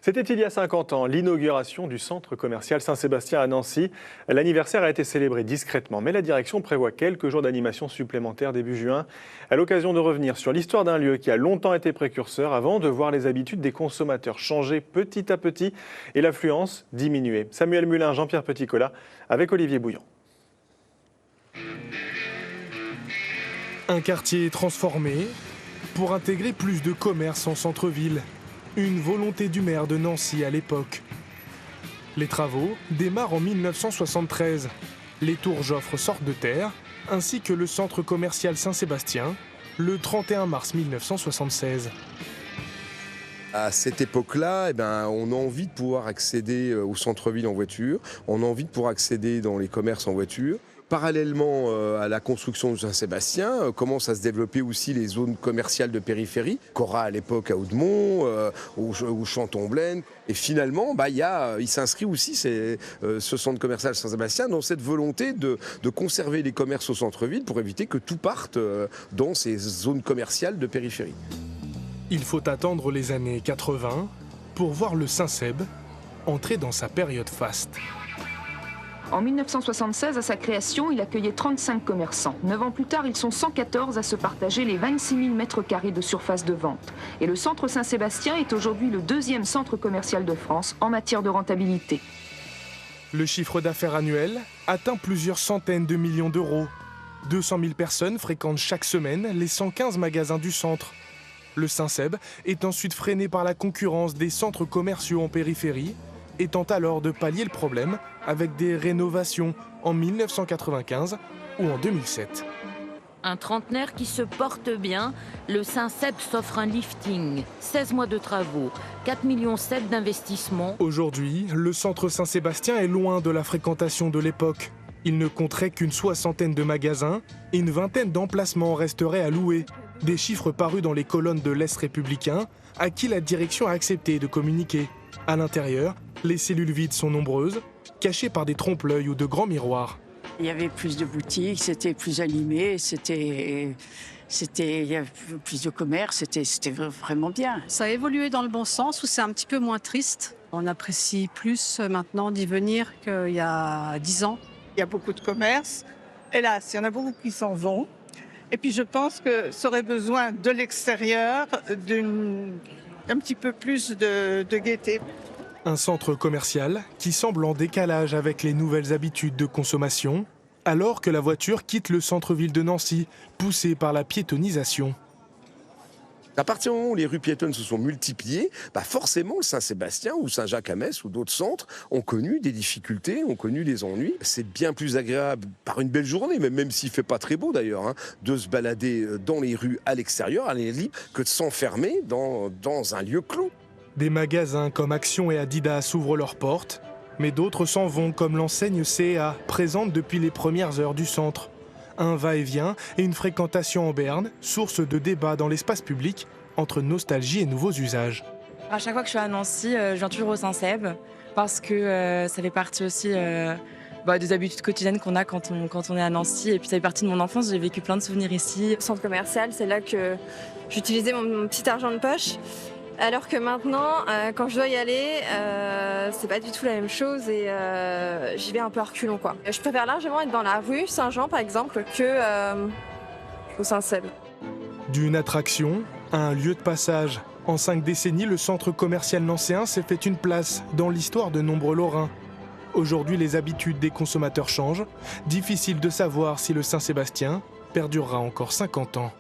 C'était il y a 50 ans, l'inauguration du centre commercial Saint-Sébastien à Nancy. L'anniversaire a été célébré discrètement, mais la direction prévoit quelques jours d'animation supplémentaires début juin, à l'occasion de revenir sur l'histoire d'un lieu qui a longtemps été précurseur avant de voir les habitudes des consommateurs changer petit à petit et l'affluence diminuer. Samuel Mulin, Jean-Pierre Petit-Colas avec Olivier Bouillon. Un quartier transformé pour intégrer plus de commerces en centre-ville. Une volonté du maire de Nancy à l'époque. Les travaux démarrent en 1973. Les tours Joffre sortent de terre, ainsi que le centre commercial Saint-Sébastien, le 31 mars 1976. À cette époque-là, on a envie de pouvoir accéder au centre-ville en voiture, on a envie de pouvoir accéder dans les commerces en voiture. Parallèlement à la construction de Saint-Sébastien, commencent à se développer aussi les zones commerciales de périphérie, Cora à l'époque à Haudemont, ou Chanton-Blaine. Et finalement, il s'inscrit aussi ce centre commercial Saint-Sébastien dans cette volonté de conserver les commerces au centre-ville pour éviter que tout parte dans ces zones commerciales de périphérie. Il faut attendre les années 80 pour voir le Saint-Seb entrer dans sa période faste. En 1976, à sa création, il accueillait 35 commerçants. 9 ans plus tard, ils sont 114 à se partager les 26 000 m² de surface de vente. Et le centre Saint-Sébastien est aujourd'hui le deuxième centre commercial de France en matière de rentabilité. Le chiffre d'affaires annuel atteint plusieurs centaines de millions d'euros. 200 000 personnes fréquentent chaque semaine les 115 magasins du centre. Le Saint-Seb est ensuite freiné par la concurrence des centres commerciaux en périphérie, et tente alors de pallier le problème avec des rénovations en 1995 ou en 2007. Un trentenaire qui se porte bien, le Saint-Seb s'offre un lifting, 16 mois de travaux, 4,7 millions d'investissements. Aujourd'hui, le centre Saint-Sébastien est loin de la fréquentation de l'époque. Il ne compterait qu'une soixantaine de magasins et une vingtaine d'emplacements resteraient à louer. Des chiffres parus dans les colonnes de l'Est républicain, à qui la direction a accepté de communiquer. À l'intérieur, les cellules vides sont nombreuses, cachées par des trompe-l'œil ou de grands miroirs. Il y avait plus de boutiques, c'était plus animé, il y avait plus de commerce, c'était vraiment bien. Ça a évolué dans le bon sens, où c'est un petit peu moins triste. On apprécie plus maintenant d'y venir qu'il y a 10 ans. Il y a beaucoup de commerces. Hélas, il y en a beaucoup qui s'en vont. Et puis je pense que ça aurait besoin de l'extérieur, d'un petit peu plus de gaieté. Un centre commercial qui semble en décalage avec les nouvelles habitudes de consommation, alors que la voiture quitte le centre-ville de Nancy, poussée par la piétonisation. À partir du moment où les rues piétonnes se sont multipliées, forcément le Saint-Sébastien ou Saint-Jacques-à-Metz ou d'autres centres ont connu des difficultés, ont connu des ennuis. C'est bien plus agréable par une belle journée, même s'il ne fait pas très beau d'ailleurs, de se balader dans les rues à l'extérieur, à l'air libre, que de s'enfermer dans un lieu clos. Des magasins comme Action et Adidas ouvrent leurs portes, mais d'autres s'en vont comme l'enseigne CA, présente depuis les premières heures du centre. Un va-et-vient et une fréquentation en berne, source de débats dans l'espace public entre nostalgie et nouveaux usages. À chaque fois que je suis à Nancy, je viens toujours au Saint-Seb parce que ça fait partie aussi des habitudes quotidiennes qu'on a quand on est à Nancy. Et puis ça fait partie de mon enfance, j'ai vécu plein de souvenirs ici. Le centre commercial, c'est là que j'utilisais mon petit argent de poche. Alors que maintenant, quand je dois y aller, c'est pas du tout la même chose et j'y vais un peu à reculons, quoi. Je préfère largement être dans la rue Saint-Jean, par exemple, que au Saint-Seb. D'une attraction à un lieu de passage. En 5 décennies, le centre commercial nancéen s'est fait une place dans l'histoire de nombreux Lorrains. Aujourd'hui, les habitudes des consommateurs changent. Difficile de savoir si le Saint-Sébastien perdurera encore 50 ans.